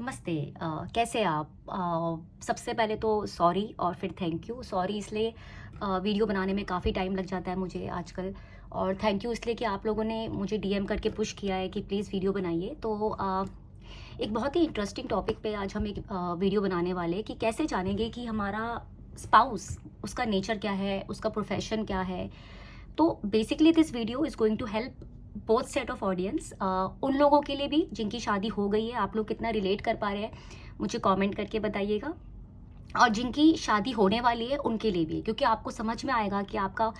नमस्ते। कैसे आप? सबसे पहले तो सॉरी और फिर थैंक यू। सॉरी इसलिए वीडियो बनाने में काफ़ी टाइम लग जाता है मुझे आजकल, और थैंक यू इसलिए कि आप लोगों ने मुझे डीएम करके पुश किया है कि प्लीज़ वीडियो बनाइए। तो एक बहुत ही इंटरेस्टिंग टॉपिक पे आज हम एक वीडियो बनाने वाले हैं कि कैसे जानेंगे कि हमारा स्पाउस, उसका नेचर क्या है, उसका प्रोफेशन क्या है। तो basically this video is going to help both set of audience, उन लोगों के लिए भी जिनकी शादी हो गई है, आप लोग कितना रिलेट कर पा रहे हैं मुझे कमेंट करके बताइएगा, और जिनकी शादी होने वाली है उनके लिए भी, क्योंकि आपको समझ में आएगा कि आपका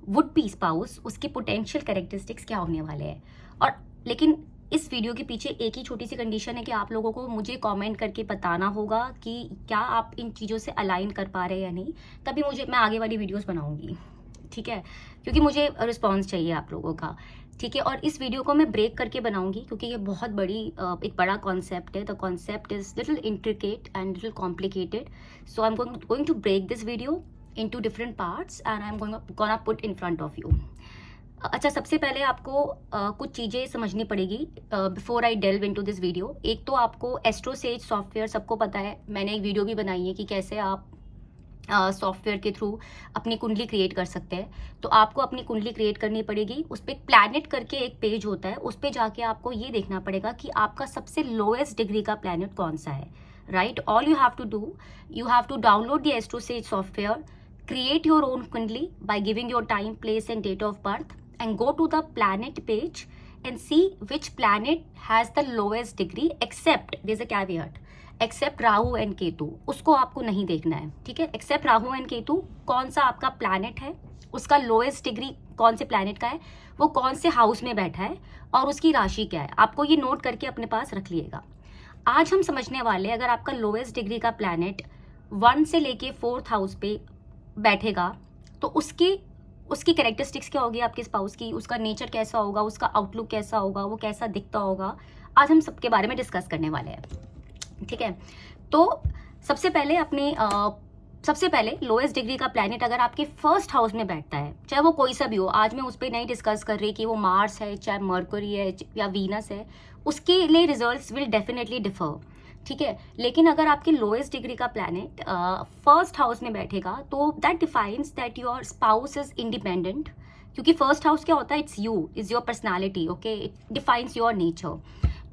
वुड बी स्पाउस, उसके पोटेंशियल कैरेक्टरिस्टिक्स क्या होने वाले हैं। और लेकिन इस वीडियो के पीछे एक ही छोटी सी कंडीशन है कि आप लोगों को मुझे कमेंट करके बताना होगा कि क्या आप इन चीज़ों से अलाइन कर पा रहे हैं या नहीं, तभी मैं आगे वाली वीडियोस बनाऊंगी। ठीक है, क्योंकि मुझे रिस्पॉन्स चाहिए आप लोगों का। ठीक है, और इस वीडियो को मैं ब्रेक करके बनाऊंगी क्योंकि ये बहुत एक बड़ा कॉन्सेप्ट है। The concept is little intricate and little complicated, so I am going to break this video into different parts and I'm gonna put in front of you. अच्छा, सबसे पहले आपको कुछ चीज़ें समझनी पड़ेगी before I delve into this video. एक तो आपको एस्ट्रोसेज सॉफ्टवेयर सबको पता है, मैंने एक वीडियो भी बनाई है कि कैसे आप सॉफ्टवेयर के थ्रू अपनी कुंडली क्रिएट कर सकते हैं। तो आपको अपनी कुंडली क्रिएट करनी पड़ेगी, उस पर प्लैनेट करके एक पेज होता है, उस पर जाके आपको ये देखना पड़ेगा कि आपका सबसे लोएस्ट डिग्री का प्लैनेट कौन सा है। Right, all you have to do, you have to download the AstroSage software, create your own kundli by giving your time, place and date of birth, and go to the planet page and see which planet has the lowest degree, except there's a caveat, except Rahu and Ketu, उसको आपको नहीं देखना है। ठीक है, accept Rahu and Ketu, कौन सा आपका प्लैनेट है, उसका लोएस्ट डिग्री कौन से प्लैनेट का है, वो कौन से हाउस में बैठा है और उसकी राशि क्या है, आपको ये नोट करके अपने पास रख लिएगा। आज हम समझने वाले, अगर आपका लोएस्ट डिग्री का प्लैनेट 1 से लेके 4th हाउस पे बैठेगा तो उसकी कैरेक्टरिस्टिक्स क्या होगी आपके स्पाउस की, उसका नेचर कैसा होगा, उसका आउटलुक कैसा होगा, वो कैसा दिखता होगा, आज हम सबके बारे में डिस्कस करने वाले हैं। ठीक है, तो सबसे पहले लोएस्ट डिग्री का प्लैनेट अगर आपके 1st हाउस में बैठता है, चाहे वो कोई सा भी हो, आज मैं उस पर नहीं डिस्कस कर रही कि वो मार्स है, चाहे मर्करी है या वीनस है, उसके लिए रिजल्ट्स विल डेफिनेटली डिफर। ठीक है, लेकिन अगर आपके लोएस्ट डिग्री का प्लैनेट 1st हाउस में बैठेगा तो that defines that your spouse is independent, क्योंकि 1st हाउस क्या होता है, it's you, is your personality. Okay, it defines your nature.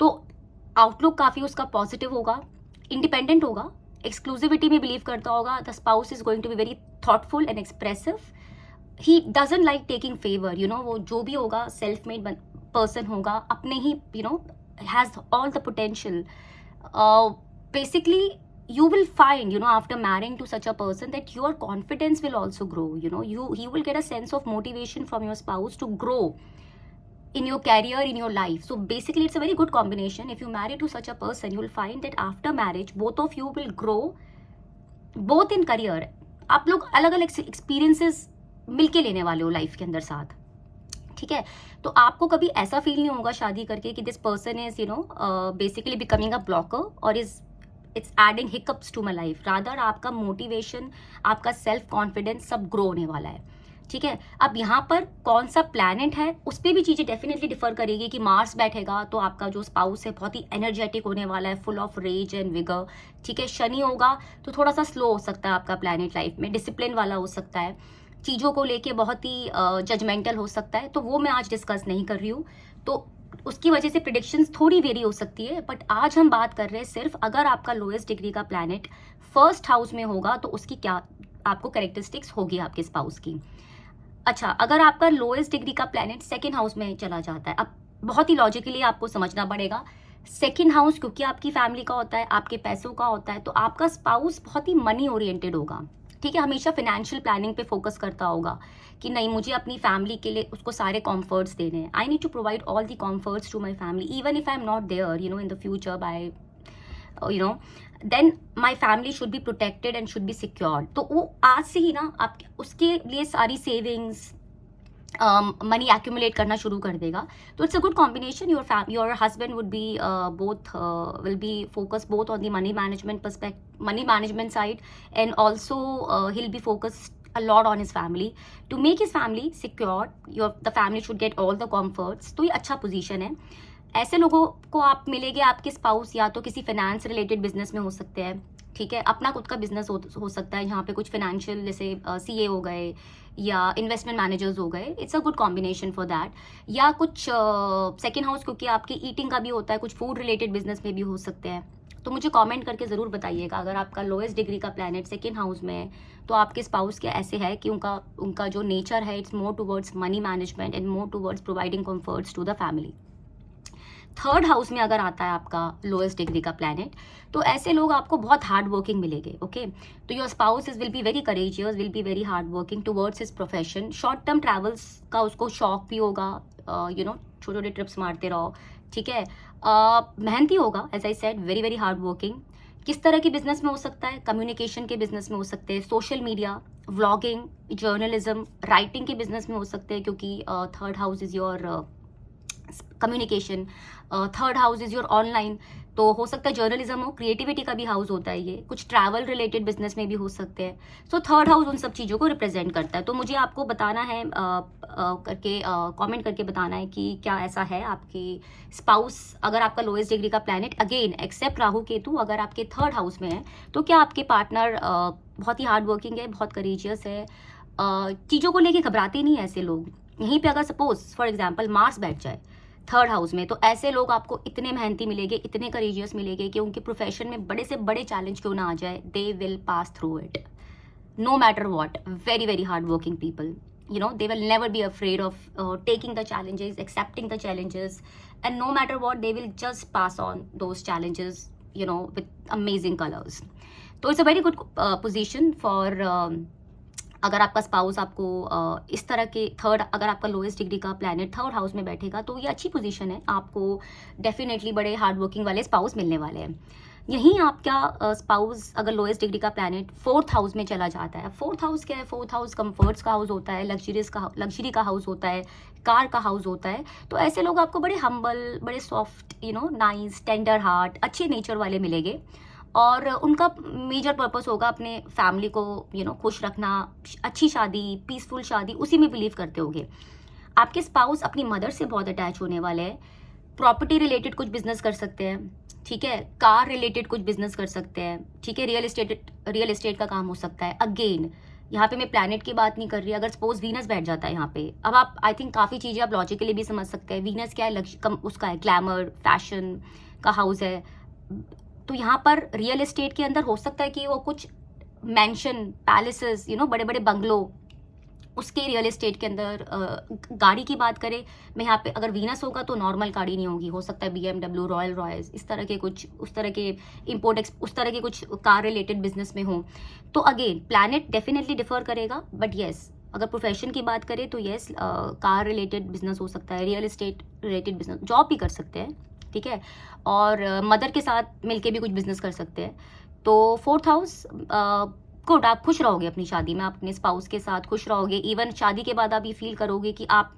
तो आउटलुक काफ़ी उसका पॉजिटिव होगा, इंडिपेंडेंट होगा, एक्सक्लूसिविटी में बिलीव करता होगा। The spouse is going to be very thoughtful and expressive, he doesn't like taking favour, वो जो भी होगा सेल्फ मेड पर्सन होगा, अपने he has all the potential. Basically you will find, after marrying to such a person, that your confidence will also grow. You will get a sense of motivation from your spouse to grow in your career, in your life. So basically it's a very good combination. If you marry to such a person, you will find that after marriage both of you will grow both in career. आप लोग अलग अलग experiences मिलके लेने वाले हो life के अंदर साथ। ठीक है, तो आपको कभी ऐसा फील नहीं होगा शादी करके कि this person is basically becoming a blocker और it's adding hiccups to my life. Rather आपका मोटिवेशन, आपका सेल्फ कॉन्फिडेंस सब ग्रो होने वाला है। ठीक है, अब यहाँ पर कौन सा प्लैनेट है उस पर भी चीज़ें डेफिनेटली डिफर करेगी। कि मार्स बैठेगा तो आपका जो स्पाउस है बहुत ही एनर्जेटिक होने वाला है, full of rage and vigour. ठीक है, शनि होगा तो थोड़ा सा स्लो हो सकता है आपका प्लैनेट लाइफ में, डिसिप्लिन वाला हो सकता है, चीज़ों को लेके बहुत ही जजमेंटल हो सकता है। तो वो मैं आज डिस्कस नहीं कर रही हूँ, तो उसकी वजह से प्रिडिक्शंस थोड़ी वेरी हो सकती है। बट आज हम बात कर रहे हैं सिर्फ अगर आपका लोएस्ट डिग्री का प्लैनेट 1st हाउस में होगा तो उसकी क्या आपको कैरेक्टरिस्टिक्स होगी आपके स्पाउस की। अच्छा, अगर आपका लोएस्ट डिग्री का प्लैनेट 2nd हाउस में चला जाता है, अब बहुत ही लॉजिकली आपको समझना पड़ेगा, 2nd हाउस क्योंकि आपकी फैमिली का होता है, आपके पैसों का होता है, तो आपका स्पाउस बहुत ही मनी ओरिएंटेड होगा। ठीक है, हमेशा फाइनेंशियल प्लानिंग पे फोकस करता होगा कि नहीं, मुझे अपनी फैमिली के लिए उसको सारे कॉम्फर्ट्स देने हैं। I need to provide all the comforts to my family, even if I am not there in the future by then my family should be protected and should be secured. तो वो आज से ही ना आप उसके लिए सारी सेविंग्स, मनी एक्यूमुलेट करना शुरू कर देगा। तो it's a good combination. Your husband would be will be focus both on the money management side, and also he'll be focused a lot on his family to make his family secure. The family should get all the comforts. तो ये अच्छा position है। ऐसे लोगों को आप मिलेंगे, आपके स्पाउस या तो किसी फाइनेंस रिलेटेड बिजनेस में हो सकते हैं, ठीक है, अपना खुद का बिजनेस हो सकता है, यहाँ पे कुछ फाइनेंशियल जैसे सीए हो गए या इन्वेस्टमेंट मैनेजर्स हो गए, it's a good combination for that. या कुछ सेकेंड हाउस, क्योंकि आपकी ईटिंग का भी होता है, कुछ फूड रिलेटेड बिजनेस में भी हो सकते हैं। तो मुझे कमेंट करके ज़रूर बताइएगा, अगर आपका लोएस्ट डिग्री का प्लैनेट सेकेंड हाउस में है तो आपके स्पाउस के ऐसे है कि उनका जो नेचर है it's more towards money management and more towards providing comforts to the family. Third house में अगर आता है आपका लोएस्ट डिग्री का प्लैनेट, तो ऐसे लोग आपको बहुत हार्ड वर्किंग मिलेंगे, ओके। तो your spouse is will be very courageous, will be very hard working towards his profession. Short term travels का उसको शौक भी होगा, छोटे छोटे ट्रिप्स मारते रहो, ठीक है। मेहनती होगा, as I said, very very hard working. किस तरह के बिजनेस में हो सकता है? कम्युनिकेशन के बिजनेस में हो सकते हैं, social media, vlogging, journalism, writing के बिजनेस में हो सकते हैं, क्योंकि third house is your communication, third house is your online, तो हो सकता है जर्नलिज्म हो, क्रिएटिविटी का भी हाउस होता है ये, कुछ ट्रैवल रिलेटेड बिजनेस में भी हो सकते हैं। सो थर्ड हाउस उन सब चीज़ों को रिप्रेजेंट करता है। तो मुझे आपको बताना है कमेंट करके बताना है कि क्या ऐसा है आपके स्पाउस, अगर आपका लोएस्ट डिग्री का planet again except Rahu Ketu अगर आपके थर्ड हाउस में है, तो क्या आपके पार्टनर बहुत ही हार्ड वर्किंग है, बहुत करेजियस है, चीज़ों को लेके घबराते नहीं ऐसे लोग। यहीं पे अगर सपोज फॉर एग्जांपल मार्स बैठ जाए थर्ड हाउस में, तो ऐसे लोग आपको इतने मेहनती मिलेंगे, इतने करेजियस मिलेंगे कि उनके प्रोफेशन में बड़े से बड़े चैलेंज क्यों ना आ जाए, they will pass through it no matter what. Very very hard working people, they will never be afraid of taking the challenges, accepting the challenges, and no matter what they will just pass on those challenges with amazing colors. So it's a very good position for अगर आपका spouse आपको इस तरह के अगर आपका lowest degree का planet third house में बैठेगा तो ये अच्छी पोजीशन है, आपको डेफिनेटली बड़े हार्ड वर्किंग वाले स्पाउस मिलने वाले हैं। यहीं आपका स्पाउस अगर लोएस्ट डिग्री का प्लैनेट फोर्थ हाउस में चला जाता है। फोर्थ हाउस क्या है? फोर्थ हाउस कंफर्ट्स का हाउस होता है, लग्जरी का हाउस होता है, कार का हाउस होता है। तो ऐसे लोग आपको बड़े हम्बल, बड़े सॉफ्ट, नाइस, टेंडर हार्ट, अच्छे नेचर वाले मिलेंगे, और उनका मेजर पर्पस होगा अपने फैमिली को खुश रखना, अच्छी शादी, पीसफुल शादी, उसी में बिलीव करते होंगे। आपके स्पाउस अपनी मदर से बहुत अटैच होने वाले हैं, प्रॉपर्टी रिलेटेड कुछ बिजनेस कर सकते हैं, ठीक है, कार रिलेटेड कुछ बिजनेस कर सकते हैं, ठीक है, रियल एस्टेट का काम हो सकता है। अगेन यहाँ पे मैं प्लैनेट की बात नहीं कर रही, अगर सपोज वीनस बैठ जाता है यहाँ पे, अब आप आई थिंक काफ़ी चीज़ें आप लॉजिकली भी समझ सकते हैं। वीनस क्या है? उसका है ग्लैमर, फैशन का हाउस है। तो यहाँ पर रियल एस्टेट के अंदर हो सकता है कि वो कुछ मैंशन, पैलेसेस, बड़े बड़े बंगलो, उसके रियल एस्टेट के अंदर। गाड़ी की बात करें, मैं यहाँ पे अगर वीनस होगा तो नॉर्मल गाड़ी नहीं होगी, हो सकता है BMW, रॉयल रॉयल्स, इस तरह के कुछ, उस तरह के उस तरह के कुछ कार रिलेटेड बिजनेस में हो। तो अगेन प्लैनेट डेफिनेटली डिफर करेगा, बट येस अगर प्रोफेशन की बात करें तो येस कार रिलेटेड बिजनेस हो सकता है, real estate related business, job भी कर सकते हैं, ठीक है, और मदर के साथ मिलके भी कुछ बिजनेस कर सकते हैं। तो फोर्थ हाउस गुड, आप खुश रहोगे अपनी शादी में, आप अपने स्पाउस के साथ खुश रहोगे। इवन शादी के बाद आप ये फील करोगे कि आप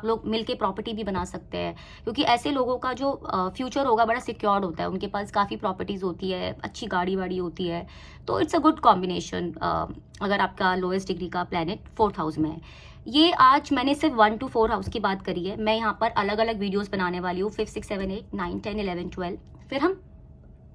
लोग मिलके प्रॉपर्टी भी बना सकते हैं, क्योंकि ऐसे लोगों का जो फ्यूचर होगा बड़ा सिक्योर्ड होता है, उनके पास काफ़ी प्रॉपर्टीज़ होती है, अच्छी गाड़ी वाड़ी होती है। तो इट्स अ गुड कॉम्बिनेशन अगर आपका लोएस्ट डिग्री का प्लैनेट फोर्थ हाउस में है। ये आज मैंने सिर्फ 1 to 4 हाउस की बात करी है, मैं यहाँ पर अलग अलग वीडियोस बनाने वाली हूँ, 5, 6, 7, 8, 9, 10, 11, 12, फिर हम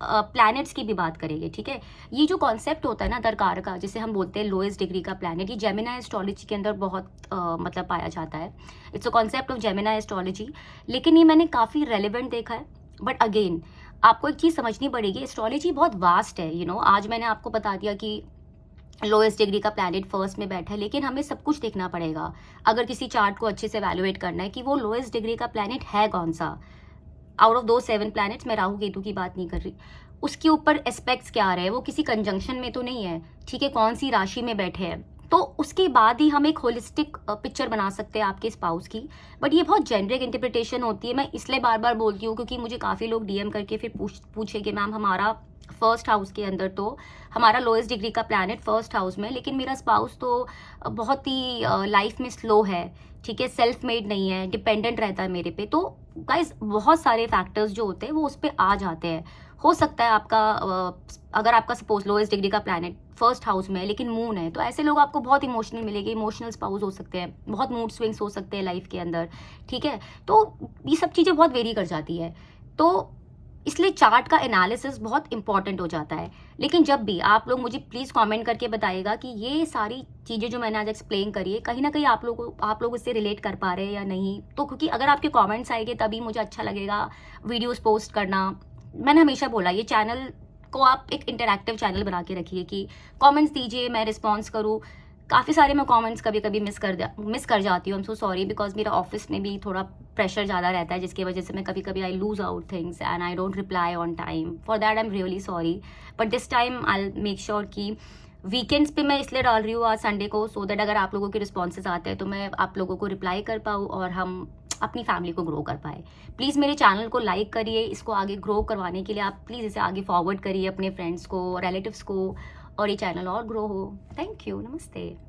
प्लैनेट्स की भी बात करेंगे, ठीक है। ये जो कॉन्सेप्ट होता है ना दरकार का, जिसे हम बोलते हैं लोएस्ट डिग्री का प्लैनेट, ये जेमिनाई एस्ट्रोलॉजी के अंदर बहुत मतलब पाया जाता है। It's a concept of Gemini astrology, लेकिन ये मैंने काफ़ी रेलिवेंट देखा है। बट अगेन आपको एक चीज़ समझनी पड़ेगी, एस्ट्रोलॉजी बहुत वास्ट है। आज मैंने आपको बता दिया कि लोएस्ट डिग्री का प्लैनेट फर्स्ट में बैठा है, लेकिन हमें सब कुछ देखना पड़ेगा अगर किसी चार्ट को अच्छे से वैल्यूएट करना है कि वो लोएस्ट डिग्री का प्लैनेट है कौन सा। आउट ऑफ दो 7 प्लैनेट्स, मैं राहु केतु की बात नहीं कर रही, उसके ऊपर एस्पेक्ट्स क्या आ रहे हैं, वो किसी कंजंक्शन में तो नहीं है, ठीक है, कौन सी राशि में बैठे हैं, तो उसके बाद ही हम एक होलिस्टिक पिक्चर बना सकते हैं आपके स्पाउस की। बट ये बहुत जेनरिक इंटरप्रिटेशन होती है, मैं इसलिए बार बार बोलती हूँ क्योंकि मुझे काफ़ी लोग DM करके फिर पूछे कि मैम हमारा फर्स्ट हाउस के अंदर तो हमारा लोएस्ट डिग्री का प्लैनेट फर्स्ट हाउस में, लेकिन मेरा स्पाउस तो बहुत ही लाइफ में स्लो है, ठीक है, सेल्फ मेड नहीं है, डिपेंडेंट रहता है मेरे पे। तो गाइज बहुत सारे फैक्टर्स जो होते हैं वो उस पर आ जाते हैं। हो सकता है आपका अगर आपका सपोज लोएस्ट डिग्री का प्लैनेट फर्स्ट हाउस में है लेकिन मून है, तो ऐसे लोग आपको बहुत इमोशनल मिलेंगे, इमोशनल स्पाउस हो सकते हैं, बहुत मूड स्विंग्स हो सकते हैं लाइफ के अंदर, ठीक है। तो ये सब चीज़ें बहुत वेरी कर जाती है, तो इसलिए चार्ट का एनालिसिस बहुत इंपॉर्टेंट हो जाता है। लेकिन जब भी आप लोग मुझे प्लीज़ कमेंट करके बताइएगा कि ये सारी चीज़ें जो मैंने आज एक्सप्लेन करी है कहीं ना कहीं आप लोग इससे रिलेट कर पा रहे हैं या नहीं। तो क्योंकि अगर आपके कमेंट्स आएंगे तभी मुझे अच्छा लगेगा वीडियोस पोस्ट करना। मैंने हमेशा बोला ये चैनल को आप एक इंटरैक्टिव चैनल बना के रखिए कि कमेंट्स दीजिए, मैं रिस्पॉन्स करूँ। काफ़ी सारे मैं कमेंट्स कभी कभी मिस कर जाती हूँ। I am so sorry, because मेरा ऑफिस में भी थोड़ा प्रेशर ज़्यादा रहता है जिसकी वजह से मैं कभी कभी I lose out things and I don't reply on time. For that I am really sorry, but this time I make sure कि वीकेंड्स पे मैं इसलिए डाल रही हूँ आज संडे को, सो दैट अगर आप लोगों के रिस्पॉन्सेज आते हैं तो मैं आप लोगों को रिप्लाई कर पाऊँ और हम अपनी फैमिली को ग्रो कर पाए। प्लीज़ मेरे चैनल को लाइक करिए, इसको आगे ग्रो करवाने के लिए आप प्लीज़ इसे आगे फॉरवर्ड करिए अपने फ्रेंड्स को, रिलेटिव्स को, और ये चैनल और ग्रो हो। थैंक यू, नमस्ते।